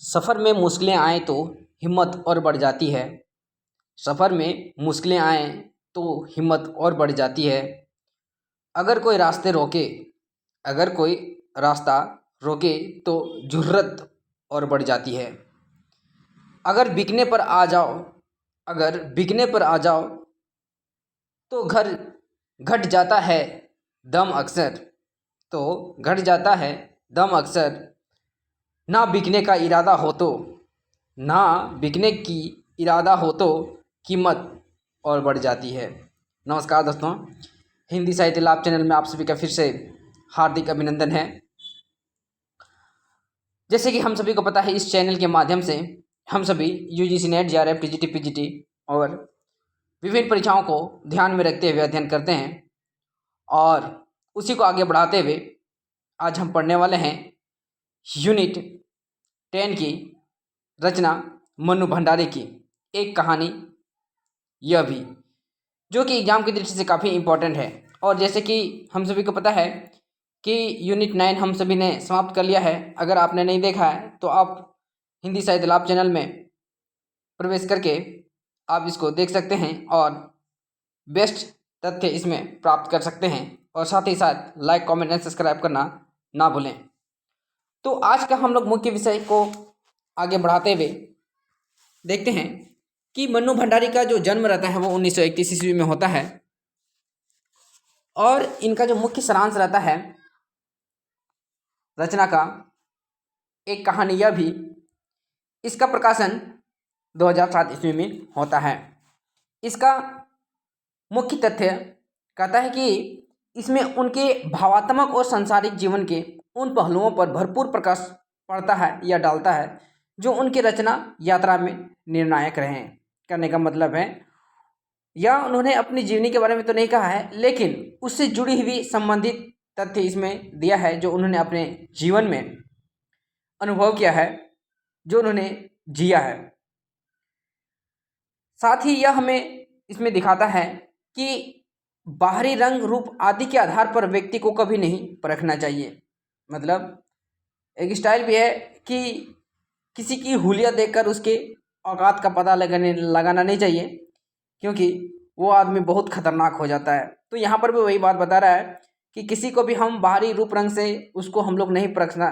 सफ़र में मुश्किलें आए तो हिम्मत और बढ़ जाती है। सफ़र में मुश्किलें आए तो हिम्मत और बढ़ जाती है। अगर कोई रास्ते रोके अगर कोई रास्ता रोके तो जुर्रत और बढ़ जाती है। अगर बिकने पर आ जाओ अगर बिकने पर आ जाओ तो घर घट जाता है दम अक्सर तो घट जाता है दम अक्सर। ना बिकने का इरादा हो तो ना बिकने की इरादा हो तो कीमत और बढ़ जाती है। नमस्कार दोस्तों, हिंदी साहित्य लाभ चैनल में आप सभी का फिर से हार्दिक अभिनंदन है। जैसे कि हम सभी को पता है, इस चैनल के माध्यम से हम सभी UGC net, JRF, TGT, PGT और विभिन्न परीक्षाओं को ध्यान में रखते हुए अध्ययन करते हैं और उसी को आगे बढ़ाते हुए आज हम पढ़ने वाले हैं यूनिट 10 की रचना मन्नू भंडारी की एक कहानी यह भी, जो कि एग्जाम की दृष्टि से काफ़ी इम्पोर्टेंट है। और जैसे कि हम सभी को पता है कि यूनिट 9 हम सभी ने समाप्त कर लिया है। अगर आपने नहीं देखा है तो आप हिंदी साहित्य लाभ चैनल में प्रवेश करके आप इसको देख सकते हैं और बेस्ट तथ्य इसमें प्राप्त कर सकते हैं। और साथ ही साथ लाइक, कमेंट एंड सब्सक्राइब करना ना भूलें। तो आज का हम लोग मुख्य विषय को आगे बढ़ाते हुए देखते हैं कि मन्नू भंडारी का जो जन्म रहता है वो 1931 ईस्वी में होता है और इनका जो मुख्य सारांश रहता है रचना का एक कहानी यह भी, इसका प्रकाशन 2007 ईस्वी में होता है। इसका मुख्य तथ्य कहता है कि इसमें उनके भावात्मक और सांसारिक जीवन के उन पहलुओं पर भरपूर प्रकाश पड़ता है या डालता है जो उनकी रचना यात्रा में निर्णायक रहे हैं। करने का मतलब है, या उन्होंने अपनी जीवनी के बारे में तो नहीं कहा है, लेकिन उससे जुड़ी हुई संबंधित तथ्य इसमें दिया है जो उन्होंने अपने जीवन में अनुभव किया है, जो उन्होंने जिया है। साथ ही यह हमें इसमें दिखाता है कि बाहरी रंग, रूप आदि के आधार पर व्यक्ति को कभी नहीं परखना चाहिए। मतलब एक स्टाइल भी है कि किसी की हुलिया देखकर उसके औकात का पता लगाना नहीं चाहिए, क्योंकि वो आदमी बहुत खतरनाक हो जाता है। तो यहाँ पर भी वही बात बता रहा है कि किसी को भी हम बाहरी रूप रंग से उसको हम लोग नहीं परखना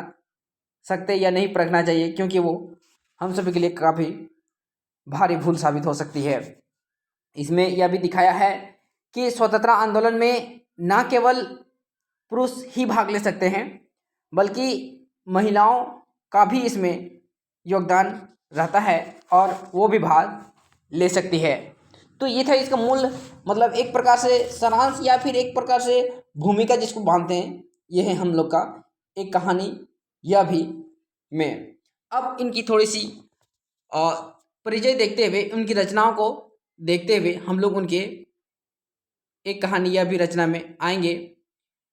सकते या नहीं परखना चाहिए, क्योंकि वो हम सभी के लिए काफ़ी भारी भूल साबित हो सकती है। इसमें यह भी दिखाया है कि स्वतंत्रता आंदोलन में न केवल पुरुष ही भाग ले सकते हैं, बल्कि महिलाओं का भी इसमें योगदान रहता है और वो भी भाग ले सकती है। तो ये था इसका मूल मतलब, एक प्रकार से सारांश या फिर एक प्रकार से भूमिका जिसको बांधते हैं, ये है हम लोग का एक कहानी यह भी में। अब इनकी थोड़ी सी परिचय देखते हुए, उनकी रचनाओं को देखते हुए हम लोग उनके एक कहानी यह भी रचना में आएंगे,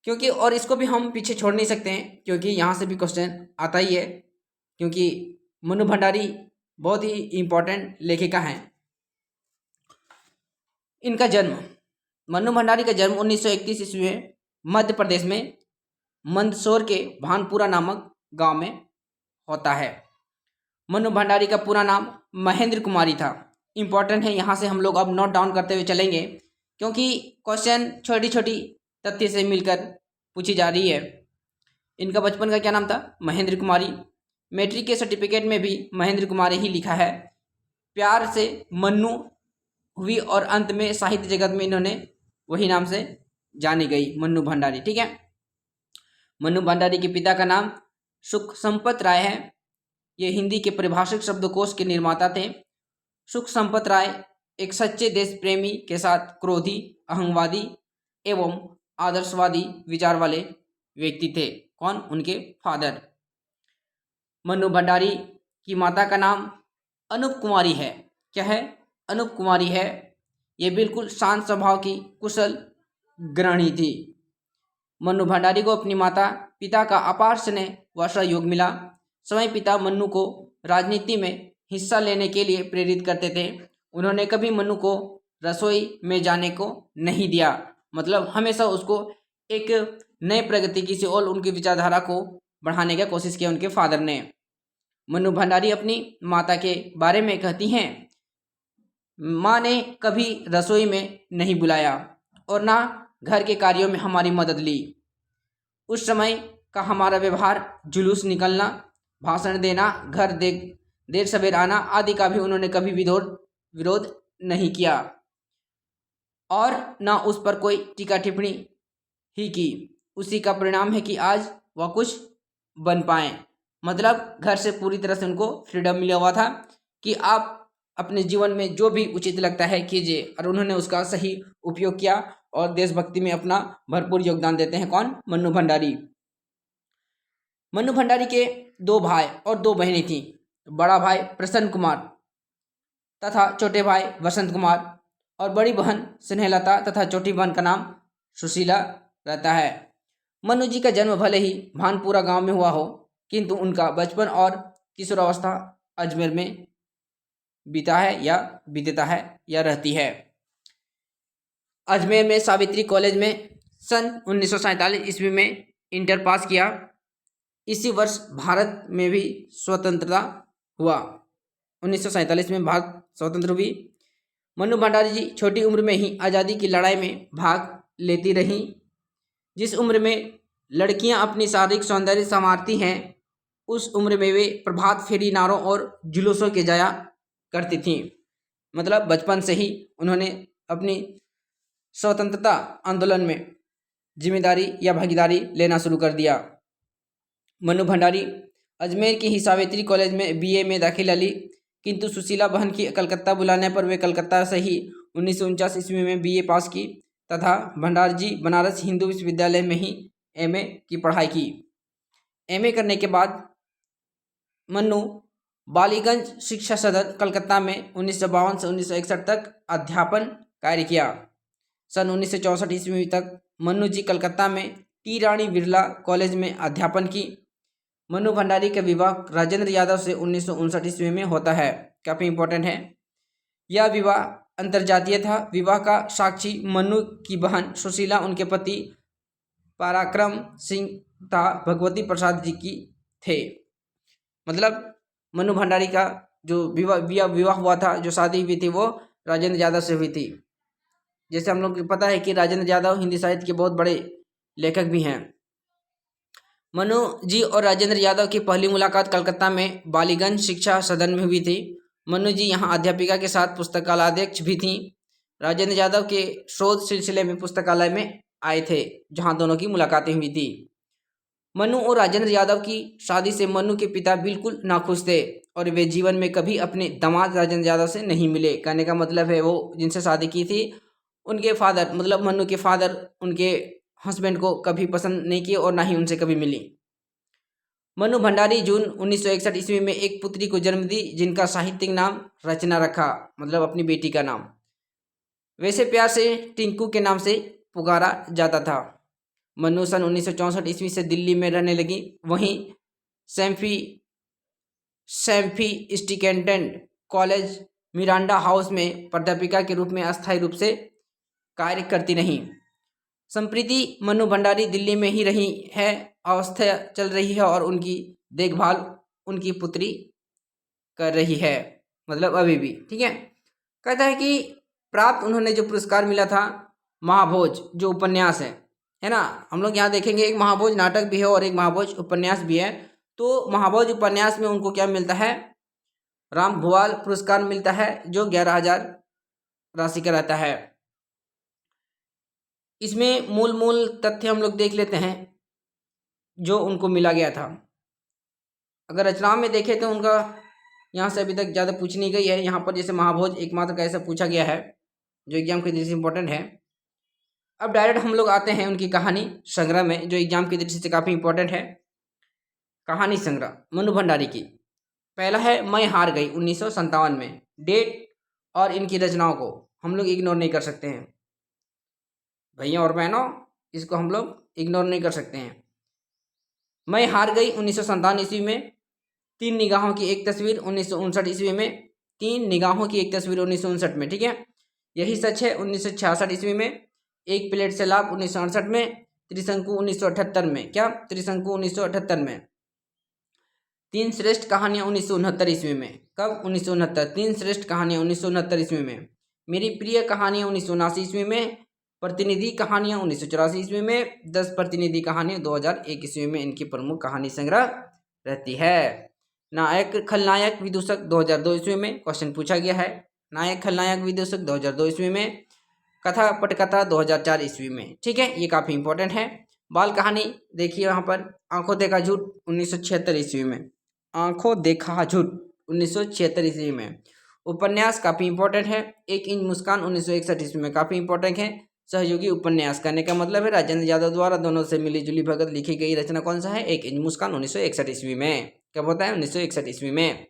क्योंकि और इसको भी हम पीछे छोड़ नहीं सकते हैं, क्योंकि यहाँ से भी क्वेश्चन आता ही है, क्योंकि मन्नू भंडारी बहुत ही इम्पोर्टेंट लेखिका हैं। इनका जन्म, मन्नू भंडारी का जन्म 1931 ईस्वी में मध्य प्रदेश में मंदसौर के भानपुरा नामक गांव में होता है। मन्नू भंडारी का पूरा नाम महेंद्र कुमारी था। इम्पोर्टेंट है, यहाँ से हम लोग अब नोट डाउन करते हुए चलेंगे, क्योंकि क्वेश्चन छोटी छोटी तथ्य से मिलकर पूछी जा रही है। इनका बचपन का क्या नाम था? महेंद्र कुमारी। मैट्रिक के सर्टिफिकेट में भी महेंद्र कुमारी ही लिखा है। प्यार से मन्नू हुई और अंत में साहित्य जगत में इन्होंने वही नाम से जानी गई, मन्नू भंडारी। ठीक है। मन्नू भंडारी के पिता का नाम सुख संपत राय है। ये हिंदी के परिभाषिक शब्दकोश के निर्माता थे। सुख संपत राय एक सच्चे देश प्रेमी के साथ क्रोधी, अहंगवादी एवं आदर्शवादी विचार वाले व्यक्ति थे। कौन? उनके फादर। मन्नू भंडारी की माता का नाम अनूप कुमारी है। क्या है? अनूप कुमारी है। ये बिल्कुल शांत स्वभाव की कुशल गृहिणी थी। मन्नू भंडारी को अपनी माता पिता का अपार स्नेह व सहयोग मिला। स्वयं पिता मन्नू को राजनीति में हिस्सा लेने के लिए प्रेरित करते थे। उन्होंने कभी मन्नू को रसोई में जाने को नहीं दिया, मतलब हमेशा उसको एक नए प्रगति की ओर उनकी विचारधारा को बढ़ाने का कोशिश किया उनके फादर ने। मनु भंडारी अपनी माता के बारे में कहती हैं, माँ ने कभी रसोई में नहीं बुलाया और ना घर के कार्यों में हमारी मदद ली। उस समय का हमारा व्यवहार, जुलूस निकलना, भाषण देना, घर देर सवेर आना आदि का भी उन्होंने कभी विरोध नहीं किया और ना उस पर कोई टीका टिप्पणी ही की। उसी का परिणाम है कि आज वह कुछ बन पाए। मतलब घर से पूरी तरह से उनको फ्रीडम मिला हुआ था कि आप अपने जीवन में जो भी उचित लगता है कीजिए, और उन्होंने उसका सही उपयोग किया और देशभक्ति में अपना भरपूर योगदान देते हैं। कौन? मन्नू भंडारी। मन्नू भंडारी के 2 भाई और 2 बहनें थीं। बड़ा भाई प्रसन्न कुमार तथा छोटे भाई वसंत कुमार, और बड़ी बहन स्नेहलता तथा छोटी बहन का नाम सुशीला रहता है। मन्नू जी का जन्म भले ही भानपुरा गांव में हुआ हो, किंतु उनका बचपन और किशोरावस्था अजमेर में बीता है या बीतता है या रहती है। अजमेर में सावित्री कॉलेज में सन 1947 ईस्वी में इंटर पास किया। इसी वर्ष भारत में भी स्वतंत्रता हुआ। 1947 में भारत स्वतंत्र हुई। मन्नू भंडारी जी छोटी उम्र में ही आज़ादी की लड़ाई में भाग लेती रहीं। जिस उम्र में लड़कियां अपनी शारीरिक सौंदर्य संवारती हैं, उस उम्र में वे प्रभात फेरी, नारों और जुलूसों के जाया करती थीं। मतलब बचपन से ही उन्होंने अपनी स्वतंत्रता आंदोलन में जिम्मेदारी या भागीदारी लेना शुरू कर दिया। मन्नू भंडारी अजमेर की ही सावित्री कॉलेज में बीए में दाखिला ली, किंतु सुशीला बहन की कलकत्ता बुलाने पर वे कलकत्ता से ही 1949 ईस्वी में बीए पास की तथा भंडारी जी बनारस हिंदू विश्वविद्यालय में ही एमए की पढ़ाई की। एमए करने के बाद मन्नू बालीगंज शिक्षा सदन कलकत्ता में 1952 से 1961 तक अध्यापन कार्य किया। सन 1964 ईस्वी तक मन्नू जी कलकत्ता में टी रानी बिरला कॉलेज में अध्यापन की। मन्नू भंडारी का विवाह राजेंद्र यादव से 1959 ईस्वी में होता है। काफ़ी इंपॉर्टेंट है। यह विवाह अंतर्जातीय था। विवाह का साक्षी मन्नू की बहन सुशीला, उनके पति पराक्रम सिंह तथा भगवती प्रसाद जी की थे। मतलब मन्नू भंडारी का जो विवाह हुआ था, जो शादी हुई थी, वो राजेंद्र यादव से हुई थी। जैसे हम लोग को पता है कि राजेंद्र यादव हिंदी साहित्य के बहुत बड़े लेखक भी हैं। मन्नू जी और राजेंद्र यादव की पहली मुलाकात कलकत्ता में बालीगंज शिक्षा सदन में हुई थी। मन्नू जी यहाँ अध्यापिका के साथ पुस्तकालयाध्यक्ष भी थीं। राजेंद्र यादव के शोध सिलसिले में पुस्तकालय में आए थे, जहाँ दोनों की मुलाकातें हुई थी। मन्नू और राजेंद्र यादव की शादी से मन्नू के पिता बिल्कुल नाखुश थे और वे जीवन में कभी अपने दामाद राजेंद्र यादव से नहीं मिले। कहने का मतलब है, वो जिनसे शादी की थी, उनके फादर मतलब मन्नू के फादर उनके हस्बैंड को कभी पसंद नहीं किए और ना ही उनसे कभी मिली। मन्नू भंडारी जून 1961 ईस्वी में एक पुत्री को जन्म दी, जिनका साहित्यिक नाम रचना रखा, मतलब अपनी बेटी का नाम। वैसे प्यार से टिंकू के नाम से पुकारा जाता था। मन्नू सन 1964 ईस्वी से दिल्ली में रहने लगी। वहीं सैम्फी स्टिकेंटेंट कॉलेज मिरांडा हाउस में प्राध्यापिका के रूप में अस्थायी रूप से कार्य करती रहीं। संप्रति मन्नू भंडारी दिल्ली में ही रही है। अवस्था चल रही है और उनकी देखभाल उनकी पुत्री कर रही है, मतलब अभी भी। ठीक है। कहता है कि प्राप्त उन्होंने जो पुरस्कार मिला था, महाभोज जो उपन्यास है ना, हम लोग यहाँ देखेंगे एक महाभोज नाटक भी है और एक महाभोज उपन्यास भी है। तो महाभोज उपन्यास में उनको क्या मिलता है? राम भुवाल पुरस्कार मिलता है, जो 11,000 राशि का रहता है। इसमें मूल तथ्य हम लोग देख लेते हैं जो उनको मिला गया था। अगर रचनाओं में देखें तो उनका यहाँ से अभी तक ज़्यादा पूछ नहीं गई है। यहाँ पर जैसे महाभोज एकमात्र का ऐसा पूछा गया है जो एग्जाम की दृष्टि से इम्पोर्टेंट है। अब डायरेक्ट हम लोग आते हैं उनकी कहानी संग्रह में, जो एग्जाम की दृष्टि से काफ़ी इंपॉर्टेंट है। कहानी संग्रह मन्नू भंडारी की। पहला है मैं हार गई 1957 में। डेट और इनकी रचनाओं को हम लोग इग्नोर नहीं कर सकते हैं भैया और बहनों, इसको हम लोग इग्नोर नहीं कर सकते हैं। मैं हार गई 1957 ईस्वी में। 3 निगाहों की एक तस्वीर 1959 ईस्वी में। 3 निगाहों की एक तस्वीर 1959 में। ठीक है, यही सच है 1966 ईस्वी में। एक प्लेट से लाभ 1968 में। त्रिशंकु 1978 में। क्या? त्रिशंकु 1978 में। तीन श्रेष्ठ कहानियां 1969 ईस्वी में। कब? 1969। तीन श्रेष्ठ कहानियां 1969 ईस्वी में। मेरी प्रिय कहानियां 1979 ईस्वी में। प्रतिनिधि कहानियां 1984 ईस्वी में। 10 प्रतिनिधि कहानियां 2001 ईस्वी में इनकी प्रमुख कहानी संग्रह रहती है। नायक खलनायक विदूषक 2002 ईस्वी में क्वेश्चन पूछा गया है। नायक खलनायक विदूषक 2002 ईस्वी में। कथा पटकथा 2004 ईस्वी में। ठीक है, ये काफ़ी इंपॉर्टेंट है। बाल कहानी देखिए यहाँ पर, आंखों देखा झूठ 1976 ईस्वी में। आंखों देखा झूठ 1976 ईस्वी में। उपन्यास काफ़ी इंपॉर्टेंट है। एक इंच मुस्कान 1961 ईस्वी में, काफ़ी इंपॉर्टेंट है। सहयोगी उपन्यास करने का मतलब है राजेंद्र यादव द्वारा दोनों से मिली जुली भगत लिखी गई रचना कौन सा है? एक इंच मुस्कान 1961 ईस्वी में। कब होता है? 1961 ईस्वी में।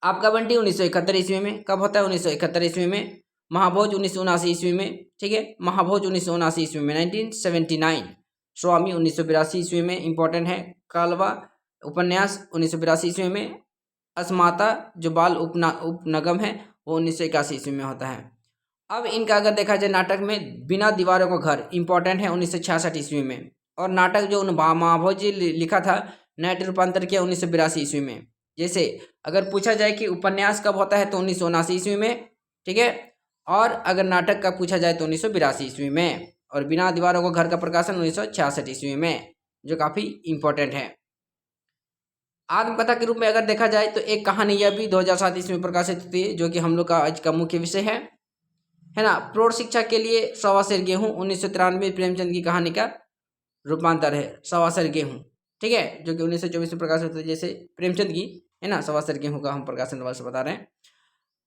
आपका बंटी 1971 ईस्वी में। कब होता है? 1971 ईस्वी में। महाभोज 1979 ईस्वी में। ठीक है, महाभोज 1979 ईस्वी में, 1979। स्वामी 1982 ईस्वी में, इंपॉर्टेंट है। कालवा उपन्यास 1982 ईस्वी में। अस्माता जो बाल उपनगम है वो 1981 ईस्वी में होता है। अब इनका अगर देखा जाए नाटक में, बिना दीवारों का घर इंपॉर्टेंट है 1966 ईस्वी में। और नाटक जो महाभोज जी लिखा था, नाट्य रूपांतर किया 1982 ईस्वी में। जैसे अगर पूछा जाए कि उपन्यास कब होता है तो 1979 ईस्वी में। ठीक है, और अगर नाटक का पूछा जाए तो 1982 ईस्वी में। और बिना दीवारों का घर का प्रकाशन 1966 ईस्वी में, जो काफ़ी इंपॉर्टेंट है। आत्मकथा के रूप में अगर देखा जाए तो एक कहानी यह भी 2007 ईस्वी में प्रकाशित होती है, जो कि हम लोग का आज का मुख्य विषय है ना। प्रौढ़ शिक्षा के लिए सवा सेर गेहूँ 1993 प्रेमचंद की कहानी का रूपांतर है, सवा सेर गेहूँ। ठीक है, जो कि 1924 में प्रकाशित होती है, जैसे प्रेमचंद की है ना, सवा सेर गेहूँ का हम प्रकाशन वाले से बता रहे हैं।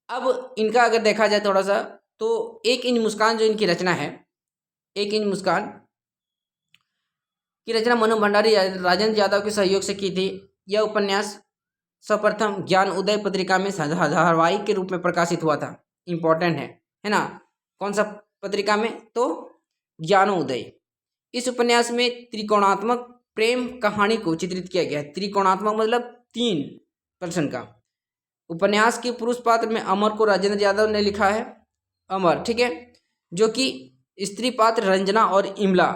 अब इनका अगर देखा जाए थोड़ा सा, तो एक इंच मुस्कान जो इनकी रचना है, एक इंच मुस्कान की रचना मनु भंडारी राजेंद्र यादव के सहयोग से की थी। यह उपन्यास सर्वप्रथम ज्ञान उदय पत्रिका में धारावाहिक के रूप में प्रकाशित हुआ था। इंपॉर्टेंट है ना। कौन सा पत्रिका में? तो ज्ञानोदय। इस उपन्यास में त्रिकोणात्मक प्रेम कहानी को चित्रित किया गया है। त्रिकोणात्मक मतलब 3 पर्सन का। उपन्यास के पुरुष पात्र में अमर को राजेंद्र यादव ने लिखा है, अमर। ठीक है, जो कि स्त्री पात्र रंजना और इमला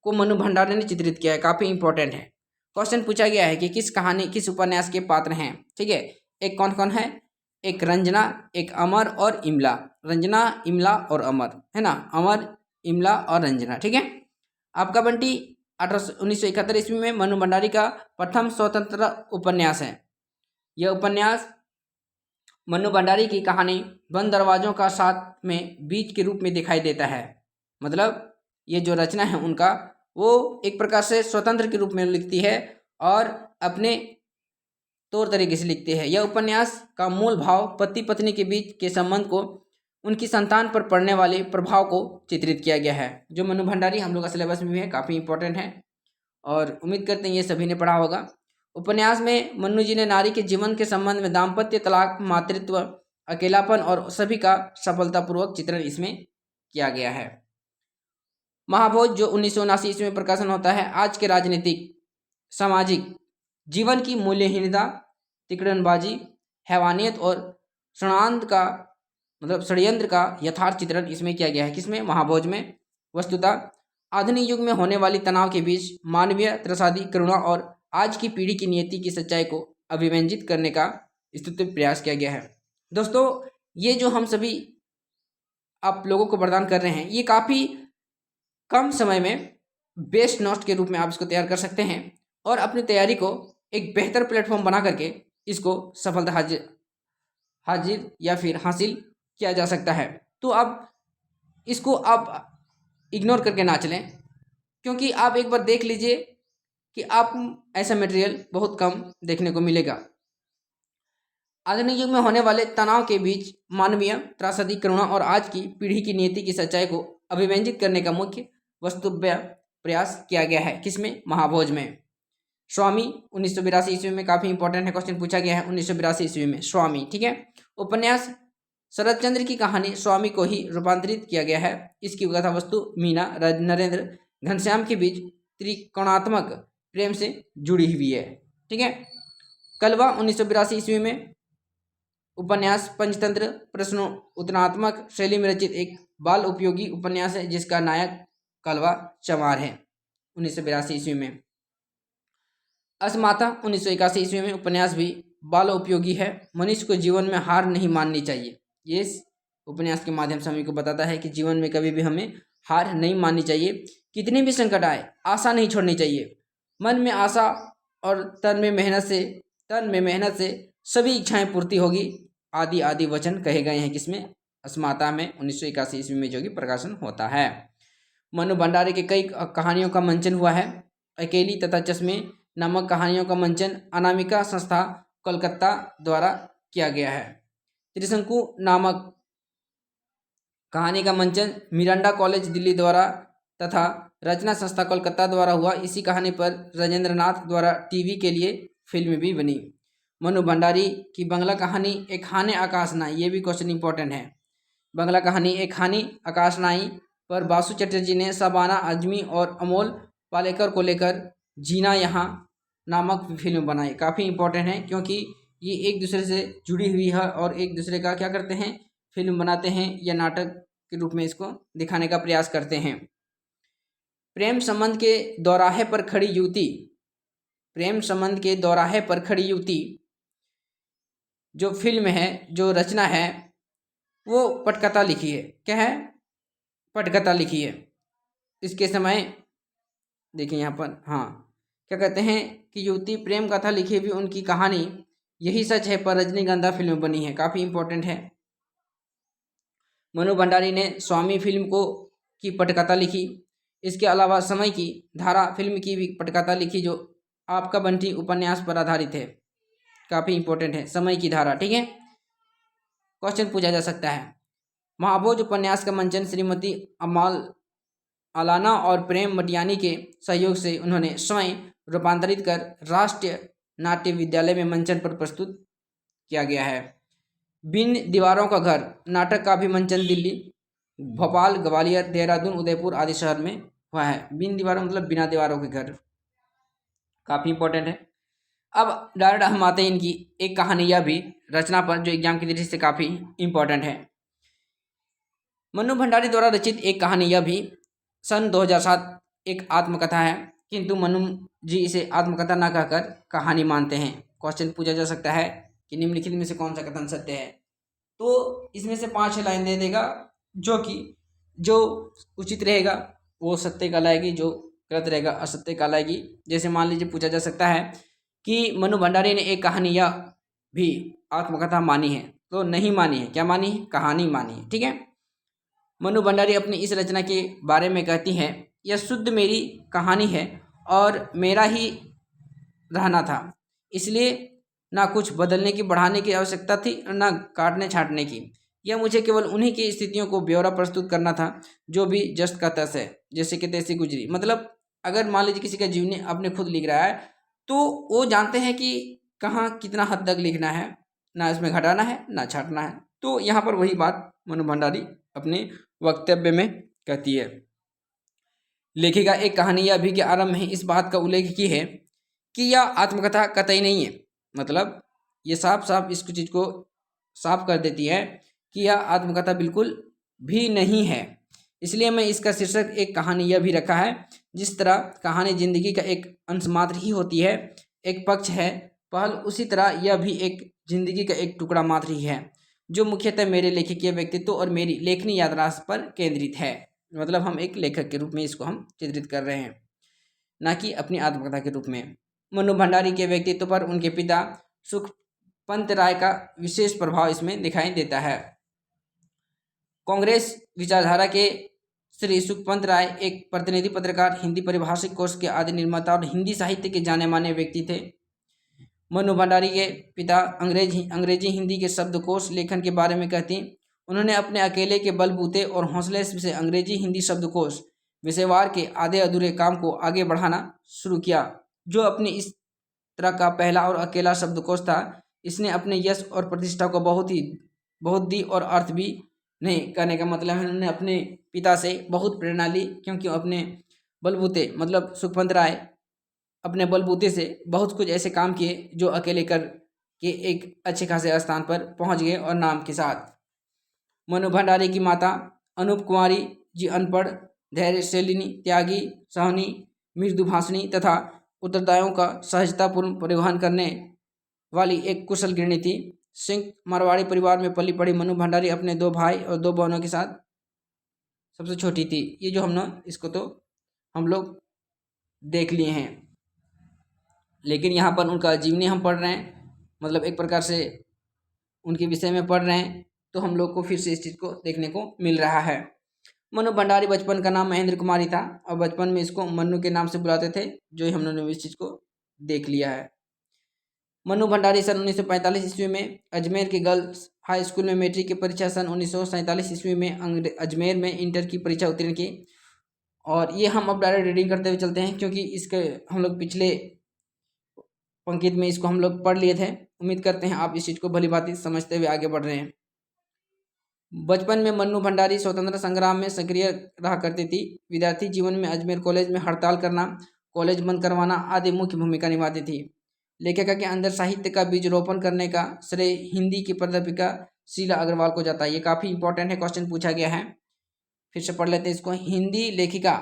को मनु भंडारी ने चित्रित किया है, काफ़ी इंपॉर्टेंट है। क्वेश्चन पूछा गया है कि किस उपन्यास के पात्र हैं। ठीक है, एक कौन कौन है? एक रंजना, एक अमर और इमला। रंजना, इमला और अमर, है ना। अमर, इमला और रंजना। ठीक है, आपका बंटी 1971 ईस्वी में मनु भंडारी का प्रथम स्वतंत्र उपन्यास है। यह उपन्यास मनु भंडारी की कहानी बंद दरवाजों का साथ में बीच के रूप में दिखाई देता है। मतलब ये जो रचना है उनका, वो एक प्रकार से स्वतंत्र के रूप में लिखती है और अपने तौर तरीके से लिखती है। यह उपन्यास का मूल भाव पति पत्नी के बीच के संबंध को, उनकी संतान पर पड़ने वाले प्रभाव को चित्रित किया गया है, जो मनु भंडारी हम लोग का सिलेबस में भी है, काफ़ी इंपॉर्टेंट है और उम्मीद करते हैं ये सभी ने पढ़ा होगा। उपन्यास में मन्नू जी ने नारी के जीवन के संबंध में दाम्पत्य, तलाक, मातृत्व, अकेलापन और सभी का सफलतापूर्वक चित्रण इसमें किया गया है। महाभोज जो 1979 ईस्वी में प्रकाशन होता है, आज के राजनीतिक सामाजिक जीवन की मूल्यहीनता, तिकड़नबाजी, हैवानियत और षड्यंत्र का यथार्थ चित्रण इसमें किया गया है। किसमें? महाभोज में। वस्तुतः आधुनिक युग में होने वाली तनाव के बीच मानवीय त्रसादी, करुणा और आज की पीढ़ी की नियति की सच्चाई को अभिव्यंजित करने का स्तुत्य प्रयास किया गया है। दोस्तों, ये जो हम सभी आप लोगों को प्रदान कर रहे हैं, ये काफ़ी कम समय में बेस्ट नोट्स के रूप में आप इसको तैयार कर सकते हैं और अपनी तैयारी को एक बेहतर प्लेटफॉर्म बना करके इसको सफलता हाजिर या फिर हासिल किया जा सकता है। तो अब इसको आप इग्नोर करके ना चलें, क्योंकि आप एक बार देख लीजिए कि आप ऐसा मटेरियल बहुत कम देखने को मिलेगा। आधुनिक युग में होने वाले तनाव के बीच मानवीय त्रासदी, करुणा और आज की पीढ़ी की नियति की सच्चाई को अभिव्यंजित करने का मुख्य वस्तुतः प्रयास किया गया है। किसमें? महाभोज में। स्वामी 1982 ईस्वी में, काफ़ी इंपॉर्टेंट है, क्वेश्चन पूछा गया है 1982 ईस्वी में, स्वामी। ठीक है, उपन्यास शरद चंद्र की कहानी स्वामी को ही रूपांतरित किया गया है। इसकी कथा वस्तु मीना, नरेंद्र, घनश्याम के बीच त्रिकोणात्मक प्रेम से जुड़ी हुई है। ठीक है, कलवा 1982 ईस्वी में उपन्यास पंचतंत्र प्रश्नोत्तरात्मक शैली में रचित एक बाल उपयोगी उपन्यास है, जिसका नायक कलवा चमार है 1982 ईस्वी में। अस्माता 1981 ईस्वी में उपन्यास भी बाल उपयोगी है। मनुष्य को जीवन में हार नहीं माननी चाहिए। ये इस उपन्यास के माध्यम से हमें को बताता है कि जीवन में कभी भी हमें हार नहीं माननी चाहिए। कितनी भी संकट आए, आशा नहीं छोड़नी चाहिए। मन में आशा और तन में मेहनत से सभी इच्छाएं पूर्ति होगी। आदि आदि वचन कहे गए हैं किसमें? अस्माता में 1981 ईस्वी में जो कि प्रकाशन होता है। मनु भंडारी के कई कहानियों का मंचन हुआ है। अकेली तथा चश्मे नामक कहानियों का मंचन अनामिका संस्था कोलकाता द्वारा किया गया है। त्रिशंकु नामक कहानी का मंचन मिरांडा कॉलेज दिल्ली द्वारा तथा रचना संस्था कोलकाता द्वारा हुआ। इसी कहानी पर राजेंद्र नाथ द्वारा टीवी के लिए फिल्म भी बनी। मनु भंडारी की बंगला कहानी एक खाने आकाश नाई, ये भी क्वेश्चन इंपॉर्टेंट है। बंगला कहानी एक खानी आकाश नाई पर बासु चटर्जी ने शबाना आजमी और अमोल पालेकर को लेकर जीना यहाँ नामक फिल्म बनाई। काफ़ी इंपॉर्टेंट है क्योंकि ये एक दूसरे से जुड़ी हुई है और एक दूसरे का क्या करते हैं, फिल्म बनाते हैं या नाटक के रूप में इसको दिखाने का प्रयास करते हैं। प्रेम संबंध के दौराहे पर खड़ी युवती, प्रेम संबंध के दौराहे पर खड़ी युवती जो फिल्म है, जो रचना है, वो पटकथा लिखी है। क्या है? पटकथा लिखी है। इसके समय देखिए यहाँ पर, हाँ क्या कहते हैं कि युवती प्रेम कथा लिखी भी उनकी कहानी यही सच है पर रजनीगंधा फिल्म बनी है। काफ़ी इंपॉर्टेंट है। मनु भंडारी ने स्वामी फिल्म को की पटकथा लिखी। इसके अलावा समय की धारा फिल्म की भी पटकथा लिखी जो आपका बंटी उपन्यास पर आधारित है। काफ़ी इंपॉर्टेंट है समय की धारा। ठीक है, क्वेश्चन पूछा जा सकता है। महाभोज उपन्यास का मंचन श्रीमती अमाल अलाना और प्रेम मटियानी के सहयोग से उन्होंने स्वयं रूपांतरित कर राष्ट्रीय नाट्य विद्यालय में मंचन पर प्रस्तुत किया गया है। बिन दीवारों का घर नाटक का भी मंचन दिल्ली, भोपाल, ग्वालियर, देहरादून, उदयपुर आदि शहर में हुआ है। बिन दीवारों मतलब बिना दीवारों के घर। काफ़ी इंपॉर्टेंट है। अब डायरेक्ट हम आते हैं इनकी एक कहानी या भी रचना पर जो एग्जाम की दृष्टि से काफ़ी इंपॉर्टेंट है। मनु भंडारी द्वारा रचित एक कहानी यह भी सन 2007 एक आत्मकथा है, किंतु मनु जी इसे आत्मकथा न कहकर कहानी मानते हैं। क्वेश्चन पूछा जा सकता है कि निम्नलिखित में से कौन सा कथन सत्य है? तो इसमें से 5 लाइन दे देगा जो उचित रहेगा वो सत्य कहलाएगी, जो गलत रहेगा असत्य कहलाएगी। जैसे मान लीजिए पूछा जा सकता है कि मनु भंडारी ने एक कहानी या भी आत्मकथा मानी है, तो नहीं मानी है। क्या मानी है? कहानी मानी है। ठीक है। मनु भंडारी अपनी इस रचना के बारे में कहती हैं, यह शुद्ध मेरी कहानी है और मेरा ही रहना था, इसलिए ना कुछ बदलने की बढ़ाने की आवश्यकता थी और ना काटने छाटने की। यह मुझे केवल उन्हीं की स्थितियों को ब्यौरा प्रस्तुत करना था जो भी जस्ट का तस है, जैसे कि तैसी गुजरी। मतलब अगर मान लीजिए किसी का जीवनी अपने खुद लिख रहा है तो वो जानते हैं कि कहाँ कितना हद तक लिखना है, ना इसमें घटाना है ना छाटना है। तो यहाँ पर वही बात मनु भंडारी अपने वक्तव्य में कहती है। लेखिका एक कहानी या भी के आरंभ में इस बात का उल्लेख की है कि यह आत्मकथा कतई नहीं है। मतलब ये साफ साफ इस चीज़ को साफ कर देती है कि यह आत्मकथा बिल्कुल भी नहीं है। इसलिए मैं इसका शीर्षक एक कहानी यह भी रखा है। जिस तरह कहानी जिंदगी का एक अंश मात्र ही होती है, एक पक्ष है पहल, उसी तरह यह भी एक जिंदगी का एक टुकड़ा मात्र ही है जो मुख्यतः मेरे लेखकीय व्यक्तित्व और मेरी लेखनी यात्रा पर केंद्रित है। मतलब हम एक लेखक के रूप में इसको हम चित्रित कर रहे हैं, ना कि अपनी आत्मकथा के रूप में। मनु भंडारी के व्यक्तित्व पर उनके पिता सुखपंत राय का विशेष प्रभाव इसमें दिखाई देता है। कांग्रेस विचारधारा के श्री सुखपंत राय एक प्रतिनिधि पत्रकार, हिंदी परिभाषिक कोश के आदि निर्माता और हिंदी साहित्य के जाने माने व्यक्ति थे। मनु भंडारी के पिता अंग्रेजी हिंदी के शब्दकोश लेखन के बारे में कहती, उन्होंने अपने अकेले के बलबूते और हौसले से अंग्रेजी हिंदी शब्दकोश विषयवार के आधे अधूरे काम को आगे बढ़ाना शुरू किया, जो अपनी इस तरह का पहला और अकेला शब्दकोश था। इसने अपने यश और प्रतिष्ठा को बहुत दी और अर्थ भी नहीं करने का मतलब है उन्होंने अपने पिता से बहुत प्रेरणा ली, क्योंकि अपने बलबूते मतलब सुखपंत राय अपने बलबूते से बहुत कुछ ऐसे काम किए जो अकेले कर के एक अच्छे खासे स्थान पर पहुंच गए और नाम के साथ। मनु भंडारी की माता अनूप कुमारी जी अनपढ़, धैर्यशीलिनी, त्यागी, सहनी, मृदुभाषिणी तथा उत्तरदायियों का सहजतापूर्ण परिवहन करने वाली एक कुशल गृहिणी थी। संयुक्त मारवाड़ी परिवार में पली पड़ी मनु भंडारी अपने 2 भाई और 2 बहनों के साथ सबसे छोटी थी। ये जो हमने इसको तो हम लोग देख लिए हैं, लेकिन यहाँ पर उनका जीवनी हम पढ़ रहे हैं, मतलब एक प्रकार से उनके विषय में पढ़ रहे हैं, तो हम लोग को फिर से इस चीज़ को देखने को मिल रहा है। मनु भंडारी बचपन का नाम महेंद्र कुमारी था और बचपन में इसको मन्नू के नाम से बुलाते थे, जो हम लोगों ने इस चीज़ को देख लिया है। मनु भंडारी सन 1945 ईस्वी में अजमेर के गर्ल्स हाई स्कूल में मैट्रिक की परीक्षा, सन 1947 ईस्वी में अजमेर में इंटर की परीक्षा उत्तीर्ण की। और ये हम अब डायरेक्ट रीडिंग करते हुए चलते हैं, क्योंकि इसके हम लोग पिछले पंक्ति में इसको हम लोग पढ़ लिए थे। उम्मीद करते हैं आप इस चीज़ को भली भांति समझते हुए आगे बढ़ रहे हैं। बचपन में मन्नू भंडारी स्वतंत्र संग्राम में सक्रिय रहा करती थी। विद्यार्थी जीवन में अजमेर कॉलेज में हड़ताल करना, कॉलेज बंद करवाना आदि मुख्य भूमिका निभाती थी। लेखिका के अंदर साहित्य का बीज रोपण करने का श्रेय हिंदी की प्राध्यापिका शीला अग्रवाल को जाता है। ये काफ़ी इंपॉर्टेंट है, क्वेश्चन पूछा गया है, फिर से पढ़ लेते हैं इसको। हिंदी लेखिका,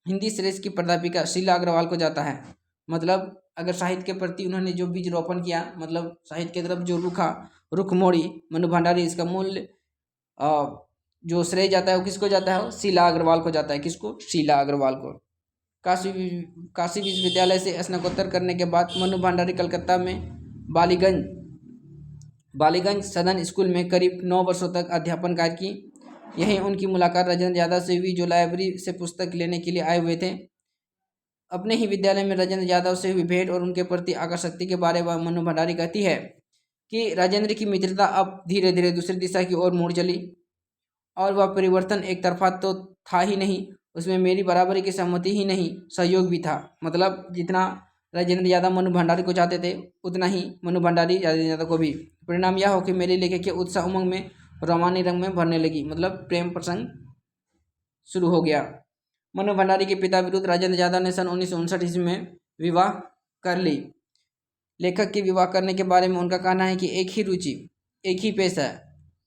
हिंदी श्रेष्ठ की प्राध्यापिका शीला अग्रवाल को जाता है। मतलब अगर साहित्य के प्रति उन्होंने जो बीज रोपण किया, मतलब साहित्य की तरफ जो रुख मोड़ी मनु भंडारी, इसका मूल जो श्रेय जाता है वो किसको जाता है? शीला अग्रवाल को जाता है। किसको? शीला अग्रवाल को। काशी विश्वविद्यालय से स्नातकोत्तर करने के बाद मनु भंडारी कलकत्ता में बालीगंज सदन स्कूल में करीब 9 वर्षों तक अध्यापन कार्य की। यहीं उनकी मुलाकात राजेंद्र यादव से हुई, जो लाइब्रेरी से पुस्तक लेने के लिए आए हुए थे। अपने ही विद्यालय में राजेंद्र यादव से हुई भेंट और उनके प्रति आकर्षति के बारे में मनु भंडारी कहती है कि राजेंद्र की मित्रता अब धीरे धीरे दूसरी दिशा की ओर मुड़ चली और वह परिवर्तन एक तरफा तो था ही नहीं, उसमें मेरी बराबरी की सहमति ही नहीं, सहयोग भी था। मतलब जितना राजेंद्र यादव मनु भंडारी को चाहते थे, उतना ही मनु भंडारी राजेंद्र यादव को भी। परिणाम यह हो कि मेरे लेखक के उत्साह उमंग में रोमानी रंग में भरने लगी, मतलब प्रेम प्रसंग शुरू हो गया। मनु भंडारी के पिता विरुद्ध राजेंद्र यादव ने सन 1959 ईस्वी में विवाह कर ली। लेखक के विवाह करने के बारे में उनका कहना है कि एक ही रुचि, एक ही पेशा,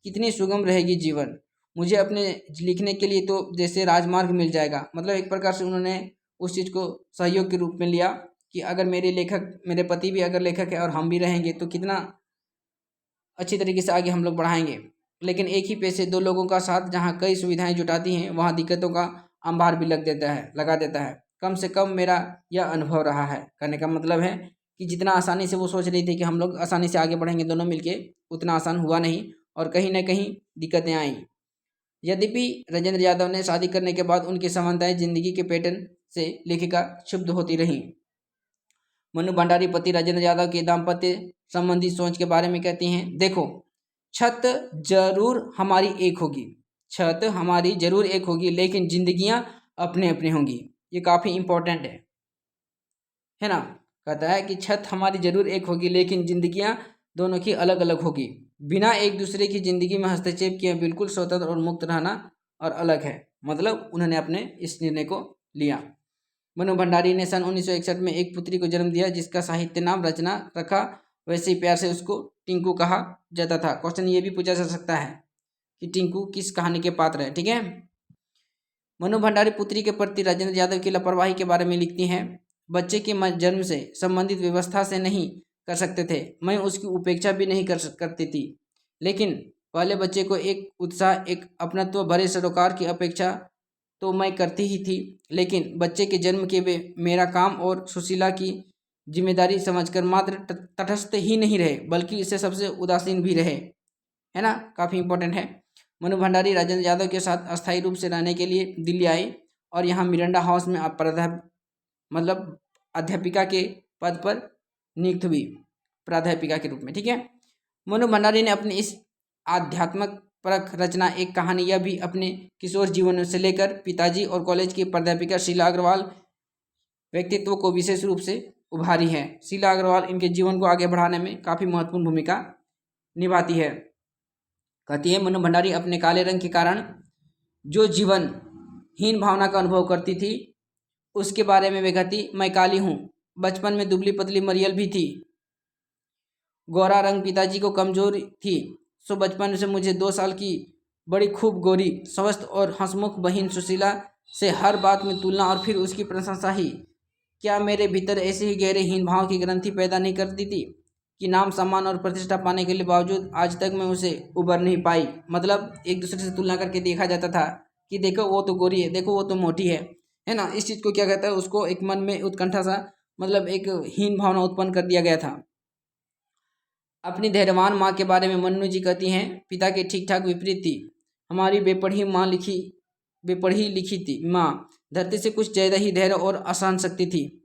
कितनी सुगम रहेगी जीवन। मुझे अपने लिखने के लिए तो जैसे राजमार्ग मिल जाएगा। मतलब एक प्रकार से उन्होंने उस चीज़ को सहयोग के रूप में लिया कि अगर मेरे पति भी अगर लेखक है और हम भी रहेंगे तो कितना अच्छी तरीके से आगे हम लोग बढ़ाएंगे। लेकिन एक ही पेशे, 2 लोगों का साथ जहाँ कई सुविधाएं जुटाती हैं, वहाँ दिक्कतों का अंबार भी लगा देता है। कम से कम मेरा यह अनुभव रहा है। कहने का मतलब है कि जितना आसानी से वो सोच रही थी कि हम लोग आसानी से आगे बढ़ेंगे दोनों मिलके, उतना आसान हुआ नहीं और कहीं ना कहीं दिक्कतें आईं। यद्यपि राजेंद्र यादव ने शादी करने के बाद उनकी समानताएं जिंदगी के पैटर्न से लेखिका क्षुब्ध होती रहीं। मनु भंडारी पति राजेंद्र यादव के दाम्पत्य संबंधी सोच के बारे में कहती हैं, देखो छत जरूर हमारी एक होगी, छत हमारी जरूर एक होगी, लेकिन जिंदगियां अपने अपने होंगी। ये काफ़ी इंपॉर्टेंट है ना। कहता है कि छत हमारी जरूर एक होगी, लेकिन जिंदगियां दोनों की अलग अलग होगी। बिना एक दूसरे की जिंदगी में हस्तक्षेप किए बिल्कुल स्वतंत्र और मुक्त रहना और अलग है। मतलब उन्होंने अपने इस निर्णय को लिया। मनु भंडारी ने सन 1961 में एक पुत्री को जन्म दिया, जिसका साहित्य नाम रचना रखा। वैसे ही प्यार से उसको टिंकू कहा जाता था। क्वेश्चन ये भी पूछा जा सकता है कि टिंकू किस कहानी के पात्र है। ठीक है। मनु भंडारी पुत्री के प्रति राजेंद्र यादव की लापरवाही के बारे में लिखती हैं, बच्चे के जन्म से संबंधित व्यवस्था से नहीं कर सकते थे, मैं उसकी उपेक्षा भी नहीं करती थी, लेकिन पहले बच्चे को एक उत्साह, एक अपनत्व भरे सरोकार की अपेक्षा तो मैं करती ही थी, लेकिन बच्चे के जन्म के वे मेरा काम और सुशीला की जिम्मेदारी समझकर मात्र तटस्थ ही नहीं रहे, बल्कि इससे सबसे उदासीन भी रहे। है ना, काफ़ी इंपॉर्टेंट है। मनु भंडारी राजेंद्र यादव के साथ अस्थायी रूप से रहने के लिए दिल्ली आई और यहाँ मिरांडा हाउस में अध्यापिका के पद पर नियुक्त हुई, प्राध्यापिका के रूप में। ठीक है। मनु भंडारी ने अपनी इस आध्यात्मक परख रचना एक कहानी, यह भी अपने किशोर जीवन से लेकर पिताजी और कॉलेज की प्राध्यापिका शीला अग्रवाल व्यक्तित्व को विशेष रूप से उभारी है। शीला अग्रवाल इनके जीवन को आगे बढ़ाने में काफ़ी महत्वपूर्ण भूमिका निभाती है। कहती है, मनु भंडारी अपने काले रंग के कारण जो जीवन हीन भावना का अनुभव करती थी, उसके बारे में वे कहती, मैं काली हूँ, बचपन में दुबली पतली मरियल भी थी, गोरा रंग पिताजी को कमजोर थी, सो बचपन से मुझे 2 साल की बड़ी खूब गोरी, स्वस्थ और हंसमुख बहन सुशीला से हर बात में तुलना और फिर उसकी प्रशंसा ही क्या मेरे भीतर ऐसे ही गहरे हीन भाव की ग्रंथि पैदा नहीं करती थी कि नाम सम्मान और प्रतिष्ठा पाने के लिए बावजूद आज तक मैं उसे उबर नहीं पाई। मतलब एक दूसरे से तुलना करके देखा जाता था कि देखो वो तो गोरी है, देखो वो तो मोटी है ना। इस चीज़ को क्या कहता है, उसको एक मन में उत्कंठा सा, मतलब एक हीन भावना उत्पन्न कर दिया गया था। अपनी धैर्यवान माँ के बारे में मन्नू जी कहती हैं, पिता के ठीक ठाक विपरीत थी हमारी बेपढ़ी लिखी थी माँ। धरती से कुछ ज़्यादा ही धैर्य और असहन शक्ति थी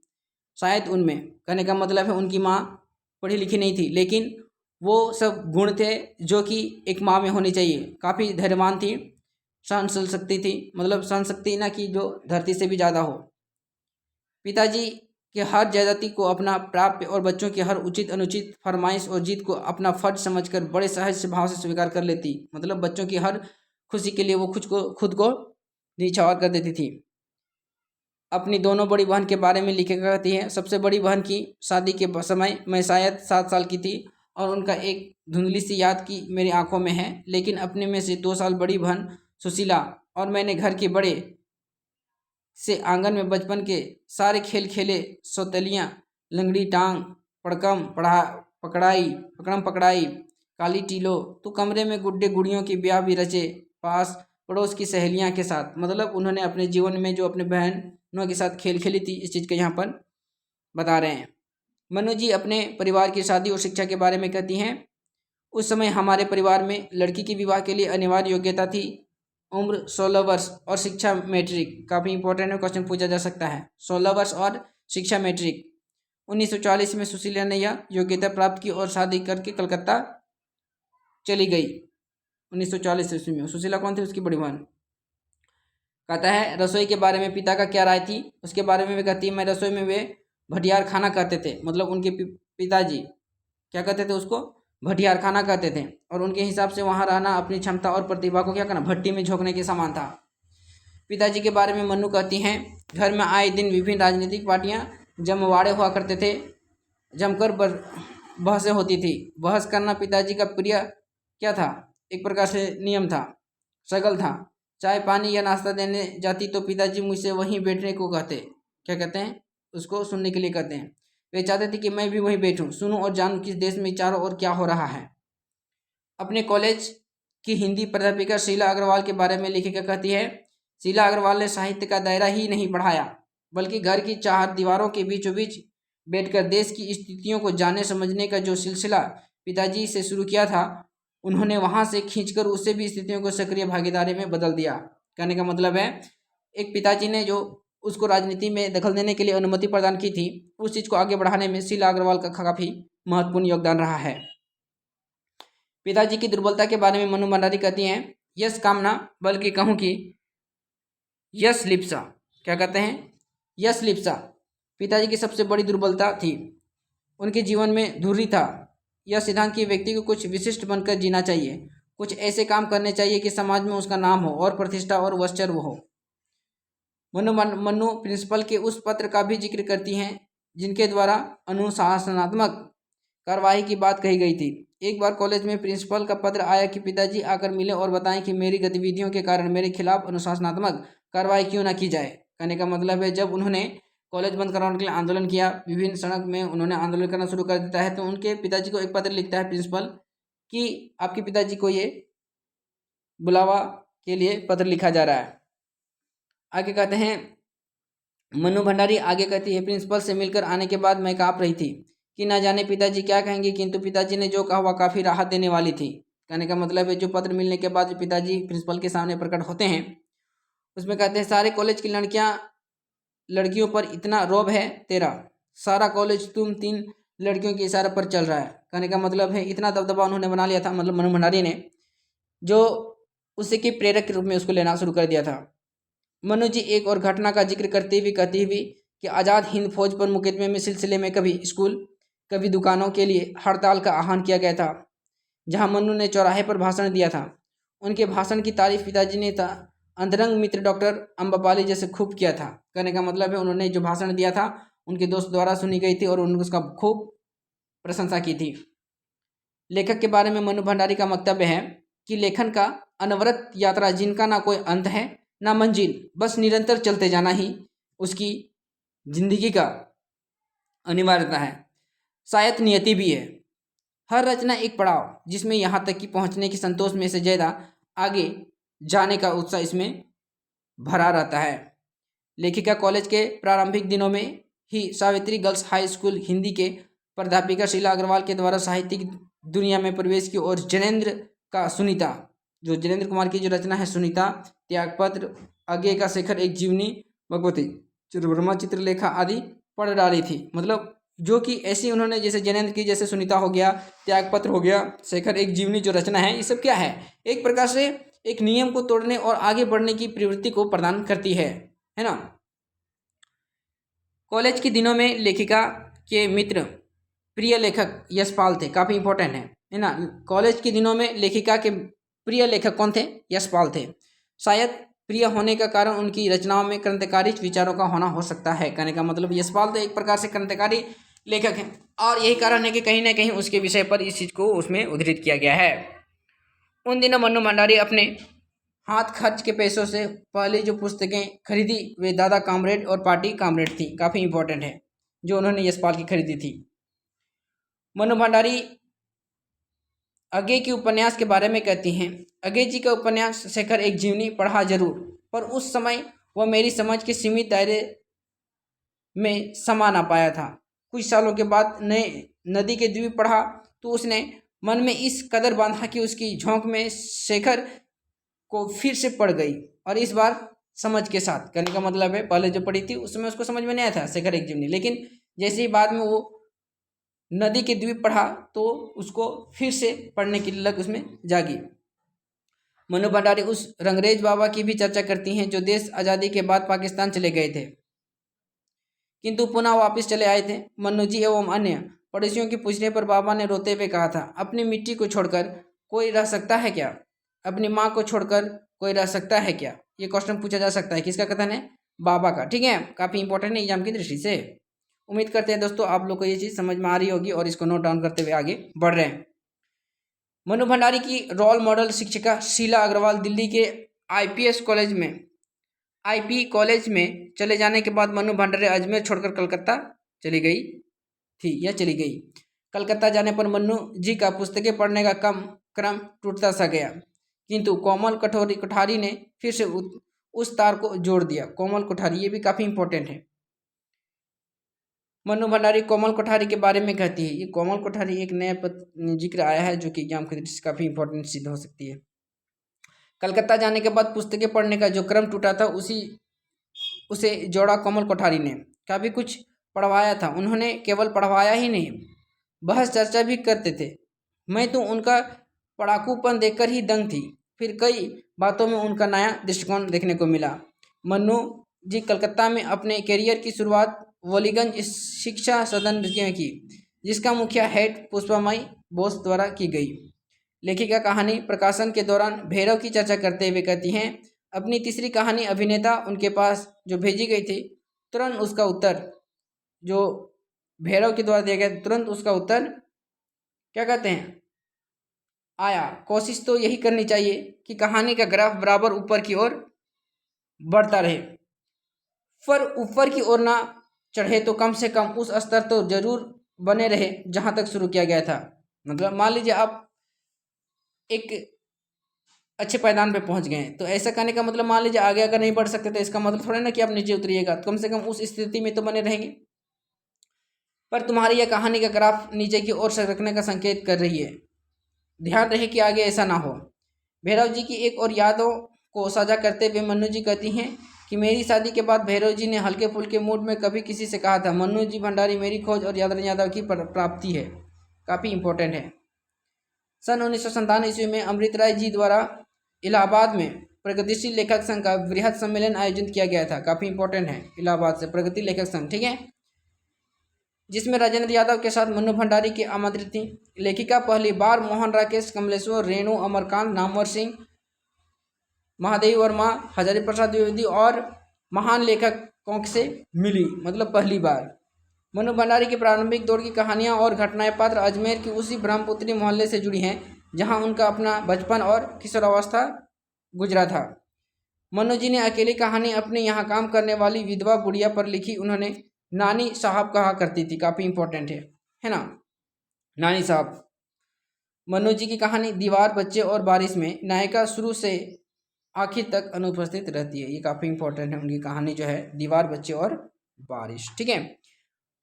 शायद उनमें। कहने का मतलब है उनकी माँ पढ़ी लिखी नहीं थी, लेकिन वो सब गुण थे जो कि एक माँ में होनी चाहिए। काफ़ी धैर्यवान थी, सहनशील शक्ति थी, मतलब सहन शक्ति ना कि जो धरती से भी ज़्यादा हो। पिताजी के हर ज्यादती को अपना प्राप्य और बच्चों की हर उचित अनुचित फरमाइश और जीत को अपना फर्ज समझकर बड़े सहज भाव से स्वीकार कर लेती। मतलब बच्चों की हर खुशी के लिए वो खुद को न्यौछावर कर देती थी। अपनी दोनों बड़ी बहन के बारे में लिखे कहती है, सबसे बड़ी बहन की शादी के समय मैं शायद 7 साल की थी और उनका एक धुंधली सी याद की मेरी आंखों में है, लेकिन अपने में से 2 साल बड़ी बहन सुशीला और मैंने घर के बड़े से आंगन में बचपन के सारे खेल खेले। सौतलियाँ, लंगड़ी टांग, पकड़म पकड़ाई, काली टीलो, तो कमरे में गुड्डे गुड़ियों की ब्याह भी रचे पास पड़ोस की सहेलियाँ के साथ। मतलब उन्होंने अपने जीवन में जो अपने बहनों के साथ खेल खेली थी, इस चीज़ को यहाँ पर बता रहे हैं। मनु जी अपने परिवार की शादी और शिक्षा के बारे में कहती हैं, उस समय हमारे परिवार में लड़की की विवाह के लिए अनिवार्य योग्यता थी उम्र 16 वर्ष और शिक्षा मैट्रिक। काफ़ी इंपॉर्टेंट है, क्वेश्चन पूछा जा सकता है। 16 वर्ष और शिक्षा मैट्रिक। 1940 में सुशीला ने यह योग्यता प्राप्त की और शादी करके कलकत्ता चली गई। 1940 ईस्वी में। सुशीला कौन थी? उसकी बड़ी बहन। कहता है रसोई के बारे में पिता का क्या राय थी, उसके बारे में भी कहती है, मैं रसोई में वे भटियार खाना कहते थे। मतलब उनके पिताजी क्या कहते थे, उसको भटियार खाना कहते थे, और उनके हिसाब से वहाँ रहना अपनी क्षमता और प्रतिभा को क्या करना, भट्टी में झोंकने के समान था। पिताजी के बारे में मन्नू कहती हैं, घर में आए दिन विभिन्न राजनीतिक पार्टियां जमवाड़े हुआ करते थे, जमकर बहसें होती थी। बहस करना पिताजी का प्रिय क्या था, एक प्रकार से नियम था, शगल था। चाय पानी या नाश्ता देने जाती तो पिताजी मुझसे वहीं बैठने को कहते, क्या कहते हैं, उसको सुनने के लिए कहते हैं। वे चाहते थे कि मैं भी वहीं बैठूं, सुनूं और जानूं किस देश में चारों ओर क्या हो रहा है। अपने कॉलेज की हिंदी प्राध्यापिका शीला अग्रवाल के बारे में लिखिका कहती है, शीला अग्रवाल ने साहित्य का दायरा ही नहीं बढ़ाया, बल्कि घर की 4 दीवारों के बीचों बीच बैठकर देश की स्थितियों को जानने समझने का जो सिलसिला पिताजी से शुरू किया था, उन्होंने वहां से खींचकर उससे भी स्थितियों को सक्रिय भागीदारी में बदल दिया। कहने का मतलब है, एक पिताजी ने जो उसको राजनीति में दखल देने के लिए अनुमति प्रदान की थी, उस चीज़ को आगे बढ़ाने में शीला अग्रवाल का काफ़ी महत्वपूर्ण योगदान रहा है। पिताजी की दुर्बलता के बारे में मनु भंडारी कहती हैं, यश कामना, बल्कि कहूँ कि यश लिप्सा। क्या कहते हैं, यश लिप्सा पिताजी की सबसे बड़ी दुर्बलता थी। उनके जीवन में धुर्री था यह सिद्धांत कि व्यक्ति को कुछ विशिष्ट बनकर जीना चाहिए, कुछ ऐसे काम करने चाहिए कि समाज में उसका नाम हो और प्रतिष्ठा और वश्चर्व हो। मनु प्रिंसिपल के उस पत्र का भी जिक्र करती हैं जिनके द्वारा अनुशासनात्मक कार्रवाई की बात कही गई थी। एक बार कॉलेज में प्रिंसिपल का पत्र आया कि पिताजी आकर मिले और बताएं कि मेरी गतिविधियों के कारण मेरे खिलाफ अनुशासनात्मक कार्रवाई क्यों ना की जाए। कहने का मतलब है, जब उन्होंने कॉलेज बंद कराने के लिए आंदोलन किया, विभिन्न सड़क में उन्होंने आंदोलन करना शुरू कर देता है, तो उनके पिताजी को एक पत्र लिखता है प्रिंसिपल कि आपके पिताजी को ये बुलावा के लिए पत्र लिखा जा रहा है। आगे कहते हैं, मनु भंडारी आगे कहती है, प्रिंसिपल से मिलकर आने के बाद मैं काँप रही थी कि ना जाने पिताजी क्या कहेंगे, किंतु पिताजी ने जो कहा वह काफ़ी राहत देने वाली थी। कहने का मतलब है, जो पत्र मिलने के बाद जो पिताजी प्रिंसिपल के सामने प्रकट होते हैं, उसमें कहते हैं, सारे कॉलेज की लड़कियों पर इतना रौब है तेरा, सारा कॉलेज तुम 3 लड़कियों के इशारे पर चल रहा है। कहने का मतलब है, इतना दबदबा उन्होंने बना लिया था, मतलब मनु भंडारी ने, जो उसी के प्रेरक के रूप में उसको लेना शुरू कर दिया था। मनु जी एक और घटना का जिक्र करती हुई कि आज़ाद हिंद फौज पर मुकदमे में सिलसिले में कभी स्कूल कभी दुकानों के लिए हड़ताल का आह्वान किया गया था, जहां मनु ने चौराहे पर भाषण दिया था। उनके भाषण की तारीफ पिताजी ने अंतरंग मित्र डॉक्टर अम्बपाली जैसे खूब किया था। कहने का मतलब है, उन्होंने जो भाषण दिया था उनके दोस्त द्वारा सुनी गई थी और उन्होंने उसका खूब प्रशंसा की थी। लेखक के बारे में मनु भंडारी का वक्तव्य है कि लेखन का अनवरत यात्रा जिनका ना कोई अंत है ना मंजिल, बस निरंतर चलते जाना ही उसकी जिंदगी का अनिवार्यता है, शायद नियति भी है। हर रचना एक पड़ाव जिसमें यहाँ तक कि पहुँचने की संतोष में से ज़्यादा आगे जाने का उत्साह इसमें भरा रहता है। लेखिका कॉलेज के प्रारंभिक दिनों में ही Savitri girls high school Hindi के प्राध्यापिका शीला अग्रवाल के द्वारा साहित्यिक दुनिया में प्रवेश की और जैनेन्द्र का सुनीता, जो जैनेन्द्र कुमार की जो रचना है सुनीता, त्यागपत्र, आगे का शेखर एक जीवनी, भगवती चित्रवर्मा चित्रलेखा आदि पढ़ डाली थी। मतलब जो कि ऐसी उन्होंने जैसे जैनेन्द्र की जैसे सुनीता हो गया, त्यागपत्र हो गया, शेखर एक जीवनी जो रचना है, ये सब क्या है, एक प्रकार से एक नियम को तोड़ने और आगे बढ़ने की प्रवृत्ति को प्रदान करती है ना। कॉलेज के दिनों में लेखिका के मित्र प्रिय लेखक यशपाल थे, काफ़ी इंपॉर्टेंट है ना। कॉलेज के दिनों में लेखिका के प्रिय लेखक कौन थे? यशपाल थे। शायद प्रिय होने का कारण उनकी रचनाओं में क्रांतिकारी विचारों का होना हो सकता है। कहने का मतलब यशपाल तो एक प्रकार से क्रांतिकारी लेखक हैं और यही कारण है कि कहीं ना कहीं उसके विषय पर इस चीज़ को उसमें उद्धृत किया गया है। उन दिनों मन्नू भंडारी अपने हाथ खर्च के पैसों से पहली जो पुस्तकें खरीदी वे दादा कामरेड और पार्टी कामरेड थी, काफ़ी इंपॉर्टेंट है, जो उन्होंने यशपाल की खरीदी थी। मन्नू भंडारी अगे के उपन्यास के बारे में कहती हैं, अगे जी का उपन्यास शेखर एक जीवनी पढ़ा जरूर, पर उस समय वह मेरी समझ के सीमित दायरे में समा ना पाया था। कुछ सालों के बाद नए नदी के द्वीप पढ़ा तो उसने मन में इस कदर बांधा कि उसकी झोंक में शेखर को फिर से पड़ गई, और इस बार समझ के साथ। कहने का मतलब है पहले जो पढ़ी थी उसमें उसको समझ में नहीं आया था शेखर एक जीवनी, लेकिन जैसे ही बाद में वो नदी के द्वीप पढ़ा तो उसको फिर से पढ़ने की लग उसमें जागी। मन्नू भंडारी उस रंगरेज बाबा की भी चर्चा करती हैं जो देश आज़ादी के बाद पाकिस्तान चले गए थे किंतु पुनः वापस चले आए थे। मन्नू जी एवं अन्य पड़ोसियों के पूछने पर बाबा ने रोते हुए कहा था, अपनी मिट्टी को छोड़कर कोई रह सकता है क्या? अपनी माँ को छोड़कर कोई रह सकता है क्या? ये क्वेश्चन पूछा जा सकता है। किसका कथन है? बाबा का। ठीक है, काफ़ी इंपॉर्टेंट है एग्जाम की दृष्टि से। उम्मीद करते हैं दोस्तों आप लोग को ये चीज़ समझ में आ रही होगी और इसको नोट डाउन करते हुए आगे बढ़ रहे हैं। मन्नू भंडारी की रोल मॉडल शिक्षिका शीला अग्रवाल दिल्ली के आईपी कॉलेज में चले जाने के बाद मन्नू भंडारी अजमेर छोड़कर कलकत्ता चली गई थी या चली गई। कलकत्ता जाने पर मन्नू जी का पुस्तकें पढ़ने का क्रम टूटता सा गया, किंतु कोमल कोठारी ने फिर से उस तार को जोड़ दिया। कोमल कोठारी, ये भी काफ़ी इंपॉर्टेंट है। मन्नू भंडारी कोमल कोठारी के बारे में कहती है, ये कोमल कोठारी एक नया जिक्र आया है जो कि एग्जाम की दृष्टि से काफ़ी इंपॉर्टेंट सिद्ध हो सकती है। कलकत्ता जाने के बाद पुस्तकें पढ़ने का जो क्रम टूटा था उसे जोड़ा कोमल कोठारी ने। काफ़ी कुछ पढ़वाया था उन्होंने, केवल पढ़वाया ही नहीं, बहस चर्चा भी करते थे। मैं तो उनका पढ़ाकूपन देखकर ही दंग थी। फिर कई बातों में उनका नया दृष्टिकोण देखने को मिला। मन्नू जी कलकत्ता में अपने करियर की शुरुआत वलीगंज शिक्षा सदन में की, जिसका मुखिया हेड पुष्पामयी बोस द्वारा की गई। लेखिका कहानी प्रकाशन के दौरान भैरव की चर्चा करते हुए कहती हैं, अपनी तीसरी कहानी अभिनेता उनके पास जो भेजी गई थी, तुरंत उसका उत्तर जो भैरव के द्वारा दिया गया, तुरंत उसका उत्तर क्या कहते हैं आया। कोशिश तो यही करनी चाहिए कि कहानी का ग्राफ बराबर ऊपर की ओर बढ़ता रहे, पर ऊपर की ओर ना चढ़े तो कम से कम उस स्तर तो जरूर बने रहे जहाँ तक शुरू किया गया था। मतलब मान लीजिए आप एक अच्छे पायदान पे पहुँच गए, तो ऐसा करने का मतलब मान लीजिए आगे अगर नहीं बढ़ सकते तो इसका मतलब थोड़ा ना कि आप नीचे उतरिएगा, तो कम से कम उस स्थिति में तो बने रहेंगे। पर तुम्हारी यह कहानी का ग्राफ नीचे की ओर सरकने का संकेत कर रही है, ध्यान रहे कि आगे ऐसा ना हो। भैरव जी की एक और यादों को साझा करते हुए मन्नू जी कहती हैं कि मेरी शादी के बाद भैरव जी ने हल्के फुल्के मूड में कभी किसी से कहा था, मन्नू जी भंडारी मेरी खोज और यादव की प्राप्ति है। काफ़ी इंपॉर्टेंट है। सन 1997 ईस्वी में अमृत राय जी द्वारा इलाहाबाद में प्रगतिशील लेखक संघ का वृहद सम्मेलन आयोजित किया गया था। काफ़ी इंपॉर्टेंट है, इलाहाबाद से प्रगति लेखक संघ, ठीक है, जिसमें राजेंद्र यादव के साथ मन्नू भंडारी की आमंत्रित थी। लेखिका पहली बार मोहन राकेश, कमलेश्वर, रेणु, अमरकांत, नामवर सिंह, महादेवी वर्मा, हजारी प्रसाद द्विवेदी और महान लेखकों से मिली, मतलब पहली बार। मन्नू भंडारी की प्रारंभिक दौर की कहानियाँ और घटनाएं पात्र अजमेर की उसी ब्रह्मपुत्री मोहल्ले से जुड़ी हैं जहां उनका अपना बचपन और किशोरावस्था गुजरा था। मन्नू जी ने अकेली कहानी अपने यहाँ काम करने वाली विधवा बुढ़िया पर लिखी। उन्होंने नानी साहब कहा करती थी, काफ़ी इंपॉर्टेंट है ना, नानी साहब। मनु जी की कहानी दीवार, बच्चे और बारिश में नायिका शुरू से आखिर तक अनुपस्थित रहती है, ये काफ़ी इंपॉर्टेंट है उनकी कहानी जो है, दीवार, बच्चे और बारिश। ठीक है।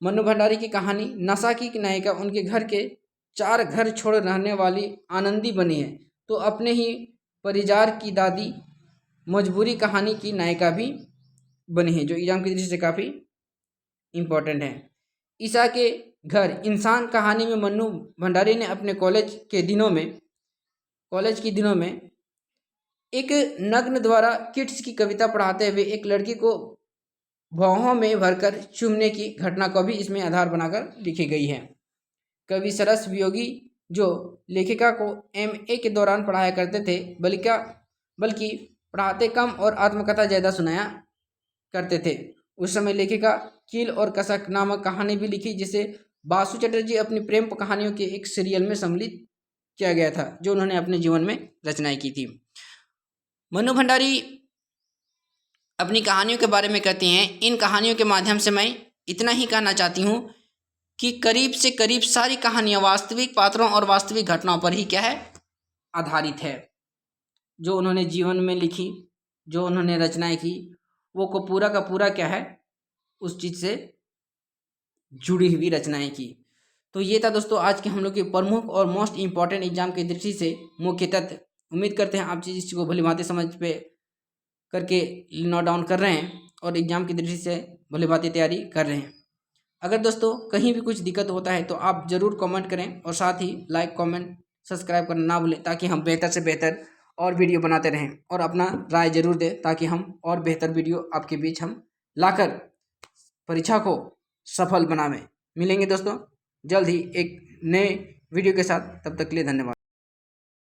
मन्नू भंडारी की कहानी नशा की नायिका उनके घर के 4 घर छोड़ रहने वाली आनंदी बनी है, तो अपने ही परिवार की दादी मजबूरी कहानी की नायिका भी बनी है, जो एग्जाम की दृष्टि से काफ़ी इम्पोर्टेंट है। ईसा के घर इंसान कहानी में मन्नू भंडारी ने अपने कॉलेज के दिनों में एक नग्न द्वारा किड्स की कविता पढ़ाते हुए एक लड़की को बाहों में भरकर चूमने की घटना को भी इसमें आधार बनाकर लिखी गई है। कवि सरस वियोगी जो लेखिका को MA के दौरान पढ़ाया करते थे, बल्कि पढ़ाते कम और आत्मकथा ज़्यादा सुनाया करते थे। उस समय लेखिका कील और कसक नामक कहानी भी लिखी, जिसे बासु चटर्जी अपनी प्रेम कहानियों के एक सीरियल में सम्मिलित किया गया था, जो उन्होंने अपने जीवन में रचनाएं की थी। मन्नू भंडारी अपनी कहानियों के बारे में कहते हैं, इन कहानियों के माध्यम से मैं इतना ही कहना चाहती हूँ कि करीब से करीब सारी कहानियाँ वास्तविक पात्रों और वास्तविक घटनाओं पर ही क्या है, आधारित है। जो उन्होंने जीवन में लिखी, जो उन्होंने रचनाएं की, वो को पूरा का पूरा क्या है, उस चीज़ से जुड़ी हुई रचनाएं की। तो ये था दोस्तों आज के हम लोग के प्रमुख और मोस्ट इम्पॉर्टेंट एग्जाम की दृष्टि से मुख्य तथ्य। उम्मीद करते हैं आप चीज़ को भली भांति समझ पे करके नोट डाउन कर रहे हैं और एग्जाम की दृष्टि से भली भांति तैयारी कर रहे हैं। अगर दोस्तों कहीं भी कुछ दिक्कत होता है तो आप ज़रूर कमेंट करें और साथ ही लाइक, कमेंट, सब्सक्राइब करना ना भूलें, ताकि हम बेहतर से बेहतर और वीडियो बनाते रहें, और अपना राय जरूर दें ताकि हम और बेहतर वीडियो आपके बीच हम लाकर परीक्षा को सफल बनावें। मिलेंगे दोस्तों जल्द ही एक नए वीडियो के साथ, तब तक के लिए धन्यवाद।